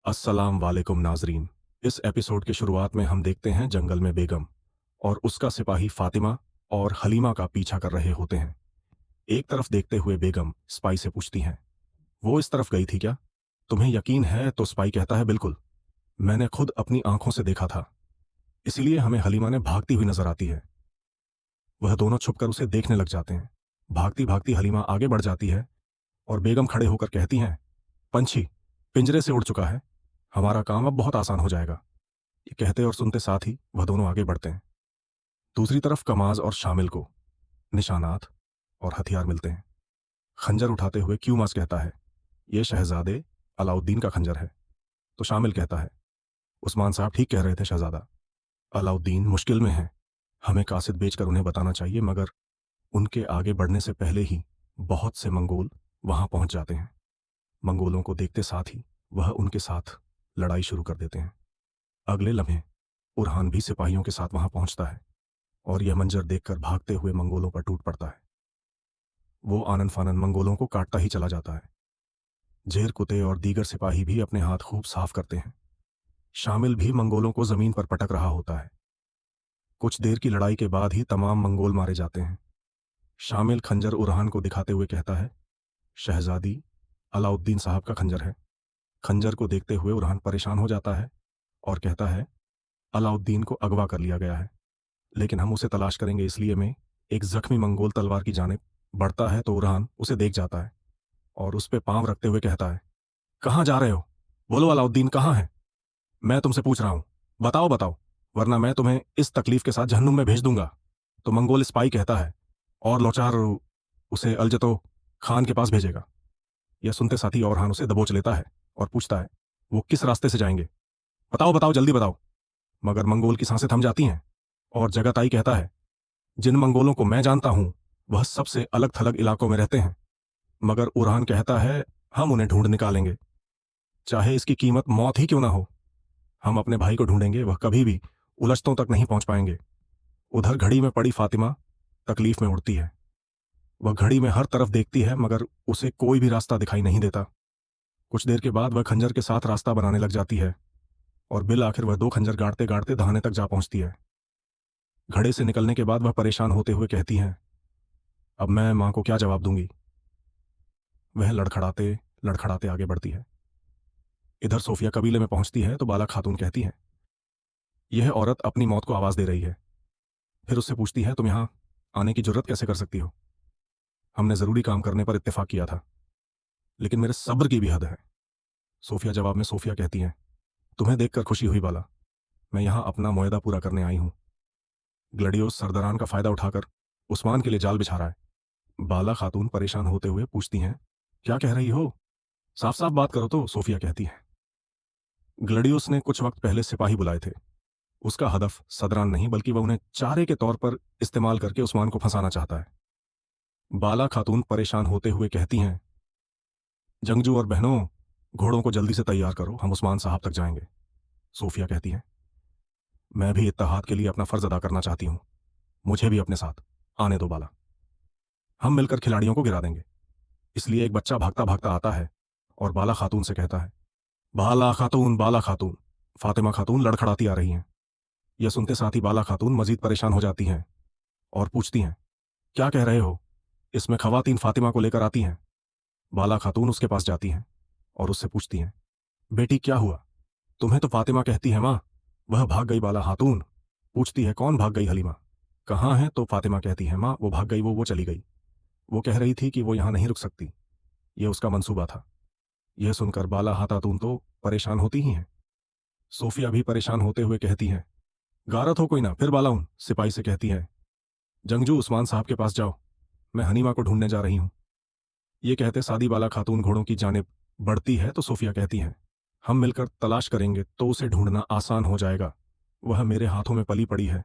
अस्सलाम वालेकुम नाजरीन। इस एपिसोड की शुरुआत में हम देखते हैं जंगल में बेगम और उसका सिपाही फातिमा और हलीमा का पीछा कर रहे होते हैं। एक तरफ देखते हुए बेगम स्पाई से पूछती हैं, वो इस तरफ गई थी क्या? तुम्हें यकीन है? तो स्पाई कहता है, बिल्कुल, मैंने खुद अपनी आंखों से देखा था। इसीलिए हमें हलीमा ने भागती हुई नजर आती है। वह दोनों छुपकर उसे देखने लग जाते हैं। भागती भागती हलीमा आगे बढ़ जाती है और बेगम खड़े होकर कहती हैं, पंछी पिंजरे से उड़ चुका है, हमारा काम अब बहुत आसान हो जाएगा। ये कहते और सुनते साथ ही वह दोनों आगे बढ़ते हैं। दूसरी तरफ कमाज और शामिल को निशानात और हथियार मिलते हैं। खंजर उठाते हुए क्यूमास कहता है, ये शहजादे अलाउद्दीन का खंजर है। तो शामिल कहता है, उस्मान साहब ठीक कह रहे थे शहजादा, अलाउद्दीन मुश्किल में है। हमें कासिद बेचकर उन्हें बताना चाहिए, मगर उनके आगे बढ़ने से पहले ही बहुत से मंगोल वहां पहुंच जाते हैं। मंगोलों को देखते साथ ही वह उनके साथ लड़ाई शुरू कर देते हैं। अगले लम्हे उरहान भी सिपाहियों के साथ वहां पहुंचता है और यह मंजर देखकर भागते हुए मंगोलों पर टूट पड़ता है। वो आनन फानन मंगोलों को काटता ही चला जाता है। झेर कुते और दीगर सिपाही भी अपने हाथ खूब साफ करते हैं। शामिल भी मंगोलों को जमीन पर पटक रहा होता है। कुछ देर की लड़ाई के बाद ही तमाम मंगोल मारे जाते हैं। शामिल खंजर उरहान को दिखाते हुए कहता है, शहजादी अलाउद्दीन साहब का खंजर है। खंजर को देखते हुए उरहान परेशान हो जाता है और कहता है, अलाउद्दीन को अगवा कर लिया गया है, लेकिन हम उसे तलाश करेंगे। इसलिए मैं एक जख्मी मंगोल तलवार की जानिब बढ़ता है तो उरहान उसे देख जाता है और उस पे पांव रखते हुए कहता है, कहाँ जा रहे हो? बोलो, अलाउद्दीन कहाँ है? मैं तुमसे पूछ रहा हूं, बताओ बताओ, वरना मैं तुम्हें इस तकलीफ के साथ जहन्नुम में भेज दूंगा। तो मंगोल स्पाई कहता है, और लोचार उसे अलजतो खान के पास भेजेगा। यह सुनते साथी औरहान उसे दबोच लेता है और पूछता है, वो किस रास्ते से जाएंगे? बताओ बताओ, जल्दी बताओ। मगर मंगोल की सांसें थम जाती हैं और जगताई कहता है, जिन मंगोलों को मैं जानता हूं वह सबसे अलग थलग इलाकों में रहते हैं। मगर उरहान कहता है, हम उन्हें ढूंढ निकालेंगे, चाहे इसकी कीमत मौत ही क्यों ना हो। हम अपने भाई को ढूंढेंगे, वह कभी भी उलझतों तक नहीं पहुंच पाएंगे। उधर घड़ी में पड़ी फातिमा तकलीफ में उड़ती है। वह घड़ी में हर तरफ देखती है, मगर उसे कोई भी रास्ता दिखाई नहीं देता। कुछ देर के बाद वह खंजर के साथ रास्ता बनाने लग जाती है और बिल आखिर वह दो खंजर गाड़ते गाड़ते दहाने तक जा पहुंचती है। घड़े से निकलने के बाद वह परेशान होते हुए कहती हैं, अब मैं मां को क्या जवाब दूंगी? वह लड़खड़ाते लड़खड़ाते आगे बढ़ती है। इधर सोफिया कबीले में पहुंचती है तो बाला खातून कहती हैं, यह औरत अपनी मौत को आवाज दे रही है। फिर उससे पूछती है, तुम यहां आने की जुर्रत कैसे कर सकती हो? हमने जरूरी काम करने पर इत्तेफाक किया था, लेकिन मेरे सब्र की भी हद है। सोफिया जवाब में सोफिया कहती हैं, तुम्हें देखकर खुशी हुई बाला, मैं यहां अपना मुआहदा पूरा करने आई हूं। ग्लडियोस सरदरान का फायदा उठाकर उस्मान के लिए जाल बिछा रहा है। बाला खातून परेशान होते हुए पूछती हैं, क्या कह रही हो? साफ साफ बात करो। तो सोफिया कहती है, ग्लडियोस ने कुछ वक्त पहले सिपाही बुलाए थे। उसका हदफ सदरान नहीं, बल्कि वह उन्हें चारे के तौर पर इस्तेमाल करके उस्मान को फंसाना चाहता है। बाला खातून परेशान होते हुए कहती हैं, जंगजू और बहनों, घोड़ों को जल्दी से तैयार करो, हम उस्मान साहब तक जाएंगे। सोफिया कहती है, मैं भी इत्तेहाद के लिए अपना फर्ज अदा करना चाहती हूं, मुझे भी अपने साथ आने दो बाला, हम मिलकर खिलाड़ियों को गिरा देंगे। इसलिए एक बच्चा भागता भागता आता है और बाला खातून से कहता है, बाला खातून, बाला खातून। फातिमा खातून लड़खड़ाती आ रही हैं। यह सुनते साथ ही बाला खातून मजीद परेशान हो जाती हैं और पूछती हैं, क्या कह रहे हो? इसमें खवातीन फातिमा को लेकर आती हैं। बाला खातून उसके पास जाती हैं और उससे पूछती हैं, बेटी क्या हुआ? तुम्हें तो फातिमा कहती है माँ। वह भाग गई। बाला खातून पूछती है, कौन भाग गई? हलीमा। कहाँ है? तो फातिमा कहती है, माँ वो भाग गई, वो चली गई। वो कह रही थी कि वो यहाँ नहीं रुक सकती, ये उसका मंसूबा था। यह सुनकर बाला खातून तो परेशान होती ही हैं। सोफिया भी परेशान होते हुए कहती हैं, गारत हो कोई ना। फिर बाला उन सिपाही से कहती है, जंगजू उस्मान साहब के पास जाओ, मैं हनीमा को ढूंढने जा रही हूं। ये कहते सादी बाला खातून घोड़ों की जानिब बढ़ती है तो सोफिया कहती हैं, हम मिलकर तलाश करेंगे तो उसे ढूंढना आसान हो जाएगा। वह मेरे हाथों में पली पड़ी है,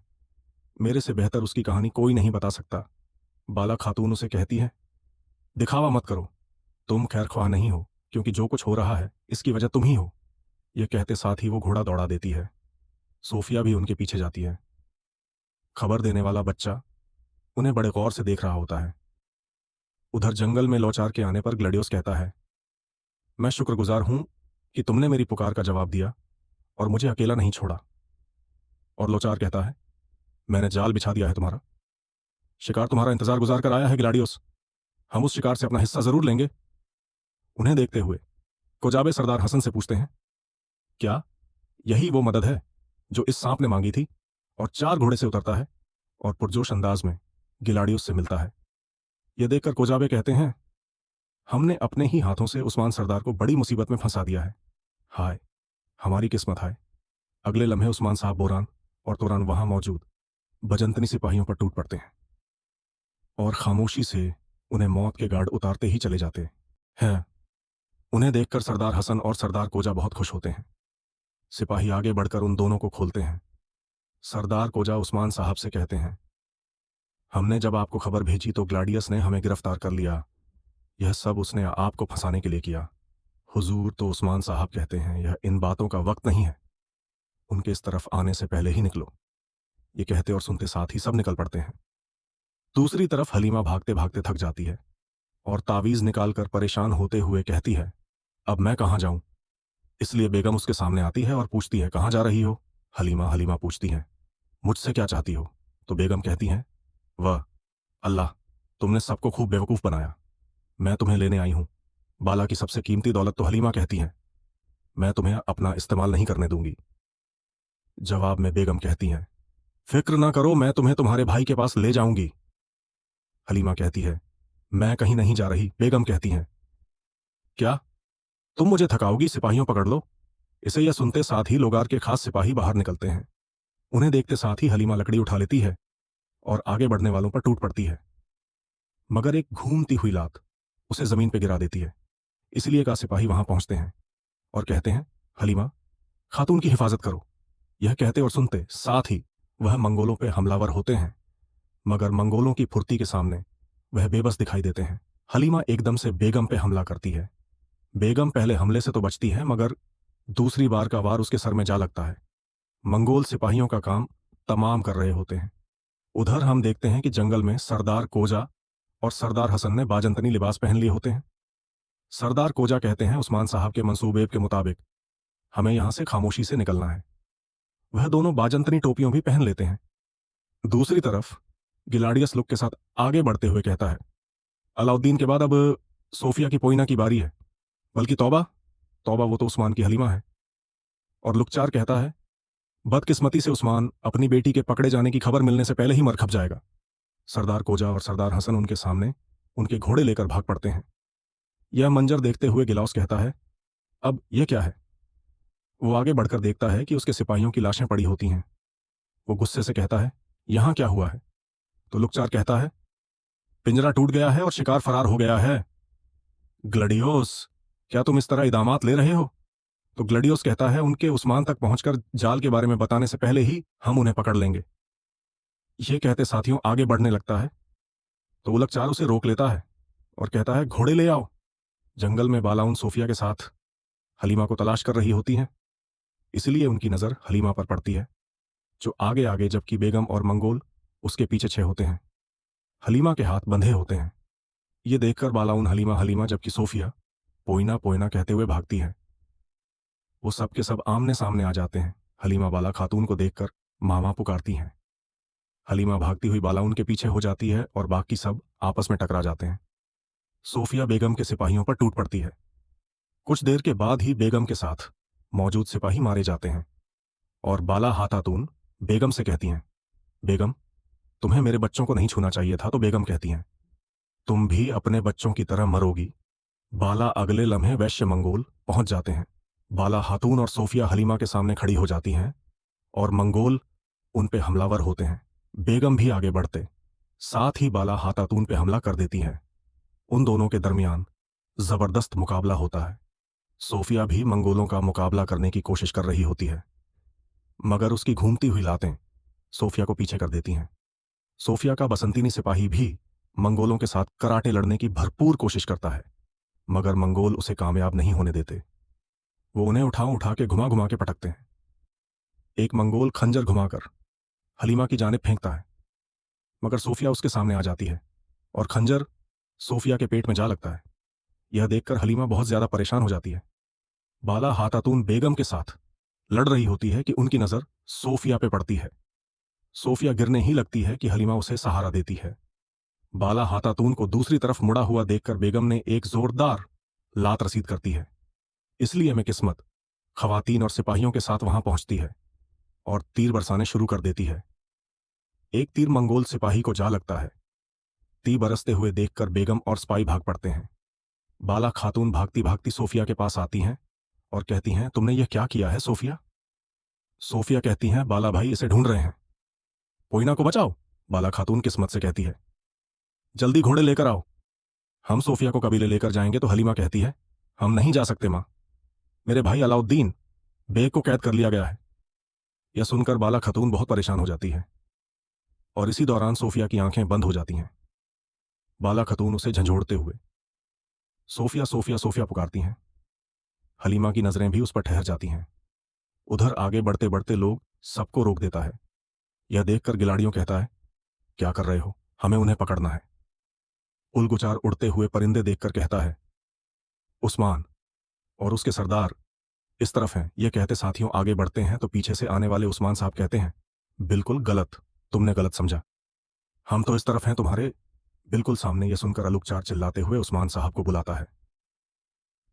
मेरे से बेहतर उसकी कहानी कोई नहीं बता सकता। बाला खातून उसे कहती है, दिखावा मत करो, तुम खैर ख्वाह नहीं हो, क्योंकि जो कुछ हो रहा है इसकी वजह तुम ही हो। यह कहते साथ ही वो घोड़ा दौड़ा देती है। सोफिया भी उनके पीछे जाती है। खबर देने वाला बच्चा उन्हें बड़े गौर से देख रहा होता है। उधर जंगल में लौचार के आने पर ग्लैडियोस कहता है, मैं शुक्रगुजार हूं कि तुमने मेरी पुकार का जवाब दिया और मुझे अकेला नहीं छोड़ा। और लोचार कहता है, मैंने जाल बिछा दिया है तुम्हारा। शिकार तुम्हारा इंतजार गुजार कर आया है गिलाडियोस। हम उस शिकार से अपना हिस्सा जरूर लेंगे। उन्हें देखते हुए कोजाबे सरदार हसन से पूछते हैं, क्या यही वो मदद है जो इस सांप ने मांगी थी? और 4 घोड़े से उतरता है और पुरजोश अंदाज में गिलाडियोस से मिलता है। यह देखकर कोजाबे कहते हैं, हमने अपने ही हाथों से उस्मान सरदार को बड़ी मुसीबत में फंसा दिया है। हाय, हमारी किस्मत है। अगले लम्हे उस्मान साहब बोरान और तोरान वहां मौजूद बजंतनी सिपाहियों पर टूट पड़ते हैं और खामोशी से उन्हें मौत के गार्ड उतारते ही चले जाते हैं। उन्हें देखकर सरदार हसन और सरदार कोजा बहुत खुश होते हैं। सिपाही आगे बढ़कर उन दोनों को खोलते हैं। सरदार कोजा उस्मान साहब से कहते हैं, हमने जब आपको खबर भेजी तो ग्लाडियस ने हमें गिरफ्तार कर लिया। यह सब उसने आपको फंसाने के लिए किया। हुजूर। तो उस्मान साहब कहते हैं, यह इन बातों का वक्त नहीं है, उनके इस तरफ आने से पहले ही निकलो। ये कहते और सुनते साथ ही सब निकल पड़ते हैं। दूसरी तरफ हलीमा भागते भागते थक जाती है और तावीज निकालकर परेशान होते हुए कहती है, अब मैं कहाँ जाऊं? इसलिए बेगम उसके सामने आती है और पूछती है, कहाँ जा रही हो? हलीमा पूछती है, मुझसे क्या चाहती हो? तो बेगम कहती हैं, वह अल्लाह, तुमने सबको खूब बेवकूफ बनाया। मैं तुम्हें लेने आई हूं। बाला की सबसे कीमती दौलत। तो हलीमा कहती हैं, मैं तुम्हें अपना इस्तेमाल नहीं करने दूंगी। जवाब में बेगम कहती हैं, फिक्र ना करो, मैं तुम्हें तुम्हारे भाई के पास ले जाऊंगी। हलीमा कहती है, मैं कहीं नहीं जा रही। बेगम कहती हैं, क्या तुम मुझे थकाओगी? सिपाहियों पकड़ लो इसे। यह सुनते साथ ही लोगार के खास सिपाही बाहर निकलते हैं। उन्हें देखते साथ ही हलीमा लकड़ी उठा लेती है और आगे बढ़ने वालों पर टूट पड़ती है, मगर एक घूमती हुई लात उसे जमीन पर गिरा देती है। इसलिए का सिपाही वहां पहुंचते हैं और कहते हैं, हलीमा, खातून की हिफाजत करो। यह कहते और सुनते साथ ही वह मंगोलों पे हमलावर होते हैं, मगर मंगोलों की फुर्ती के सामने वह बेबस दिखाई देते हैं। हलीमा एकदम से बेगम पे हमला करती है। बेगम पहले हमले से तो बचती है, मगर दूसरी बार का वार उसके सर में जा लगता है। मंगोल सिपाहियों का काम तमाम कर रहे होते हैं। उधर हम देखते हैं कि जंगल में सरदार कोजा और सरदार हसन ने बाजंतनी लिबास पहन लिए होते हैं। सरदार कोजा कहते हैं, उस्मान साहब के मंसूबे के मुताबिक हमें यहां से खामोशी से निकलना है। वह दोनों बाजंतनी टोपियों भी पहन लेते हैं। दूसरी तरफ गिलाडियस लुक के साथ आगे बढ़ते हुए कहता है, अलाउद्दीन के बाद अब सोफिया की पोइना की बारी है। बल्कि तौबा तौबा, वो तो उस्मान की हलीमा है। और लुकचार कहता है, बदकिस्मती से उस्मान अपनी बेटी के पकड़े जाने की खबर मिलने से पहले ही मर खप जाएगा। सरदार कोजा और सरदार हसन उनके सामने उनके घोड़े लेकर भाग पड़ते हैं। यह मंजर देखते हुए गिलाउस कहता है, अब यह क्या है? वो आगे बढ़कर देखता है कि उसके सिपाहियों की लाशें पड़ी होती हैं। वो गुस्से से कहता है, यहां क्या हुआ है? तो लुकचार कहता है, पिंजरा टूट गया है और शिकार फरार हो गया है। ग्लडियोस, क्या तुम इस तरह इदामात ले रहे हो? तो ग्लडियोस कहता है, उनके उस्मान तक पहुंचकर जाल के बारे में बताने से पहले ही हम उन्हें पकड़ लेंगे। यह कहते साथियों आगे बढ़ने लगता है, तो उलकचार उसे रोक लेता है और कहता है, घोड़े ले आओ। जंगल में बाला उन सोफिया के साथ हलीमा को तलाश कर रही होती हैं, इसलिए उनकी नजर हलीमा पर पड़ती है, जो आगे आगे, जबकि बेगम और मंगोल उसके पीछे छे होते हैं। हलीमा के हाथ बंधे होते हैं। ये देखकर बाला उन हलीमा हलीमा, जबकि सोफिया पोइना पोइना कहते हुए भागती है। वो सब के सब आमने सामने आ जाते हैं। हलीमा बाला खातून को देखकर मामा पुकारती हैं। हलीमा भागती हुई बाला उनके पीछे हो जाती है और बाकी सब आपस में टकरा जाते हैं। सोफिया बेगम के सिपाहियों पर टूट पड़ती है। कुछ देर के बाद ही बेगम के साथ मौजूद सिपाही मारे जाते हैं और बाला हाथातून बेगम से कहती हैं, बेगम, तुम्हें मेरे बच्चों को नहीं छूना चाहिए था। तो बेगम कहती हैं, तुम भी अपने बच्चों की तरह मरोगी। बाला अगले लम्हे वैश्य मंगोल पहुंच जाते हैं। बाला हातून और सोफिया हलीमा के सामने खड़ी हो जाती हैं और मंगोल उन पे हमलावर होते हैं। बेगम भी आगे बढ़ते साथ ही बाला हातातून पे हमला कर देती हैं। उन दोनों के दरमियान जबरदस्त मुकाबला होता है। सोफिया भी मंगोलों का मुकाबला करने की कोशिश कर रही होती है, मगर उसकी घूमती हुई लातें सोफिया को पीछे कर देती हैं। सोफिया का बसंतीनी सिपाही भी मंगोलों के साथ कराटे लड़ने की भरपूर कोशिश करता है, मगर मंगोल उसे कामयाब नहीं होने देते। वो उन्हें उठा उठा के घुमा घुमा के पटकते हैं। एक मंगोल खंजर घुमाकर हलीमा की जानिब फेंकता है, मगर सोफिया उसके सामने आ जाती है और खंजर सोफिया के पेट में जा लगता है। यह देखकर हलीमा बहुत ज्यादा परेशान हो जाती है। बाला हातातून बेगम के साथ लड़ रही होती है कि उनकी नजर सोफिया पे पड़ती है। सोफिया गिरने ही लगती है कि हलीमा उसे सहारा देती है। बाला हातातून को दूसरी तरफ मुड़ा हुआ देखकर बेगम ने एक जोरदार लात रसीद करती है। इसलिए मैं किस्मत खवातीन और सिपाहियों के साथ वहां पहुंचती है और तीर बरसाने शुरू कर देती है। एक तीर मंगोल सिपाही को जा लगता है। तीर बरसते हुए देखकर बेगम और सिपाही भाग पड़ते हैं। बाला खातून भागती भागती सोफिया के पास आती हैं और कहती हैं, तुमने यह क्या किया है सोफिया? सोफिया कहती हैं, बाला भाई इसे ढूंढ रहे हैं, पोइना को बचाओ। बाला खातून किस्मत से कहती है, जल्दी घोड़े लेकर आओ। हम सोफिया को कबीले लेकर जाएंगे। तो हलीमा कहती है, हम नहीं जा सकते मां, मेरे भाई अलाउद्दीन बेग को कैद कर लिया गया है। यह सुनकर बाला खातून बहुत परेशान हो जाती है और इसी दौरान सोफिया की आंखें बंद हो जाती हैं। बाला खातून उसे झंझोड़ते हुए सोफिया सोफिया सोफिया पुकारती हैं। हलीमा की नजरें भी उस पर ठहर जाती हैं। उधर आगे बढ़ते बढ़ते लोग सबको रोक देता है। यह देखकर गिलाड़ियों कहता है, क्या कर रहे हो, हमें उन्हें पकड़ना है। उलगुचार उड़ते हुए परिंदे देखकर कहता है, उस्मान और उसके सरदार इस तरफ हैं। यह कहते साथियों आगे बढ़ते हैं तो पीछे से आने वाले उस्मान साहब कहते हैं, बिल्कुल गलत, तुमने गलत समझा, हम तो इस तरफ हैं तुम्हारे बिल्कुल सामने। यह सुनकर अलुकचार चिल्लाते हुए उस्मान साहब को बुलाता है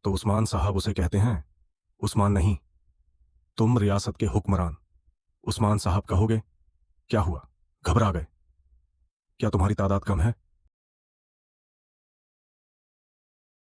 तो उस्मान साहब उसे कहते हैं, उस्मान नहीं, तुम रियासत के हुक्मरान। उस्मान साहब कहोगे, क्या हुआ, घबरा गए? क्या तुम्हारी तादाद कम है?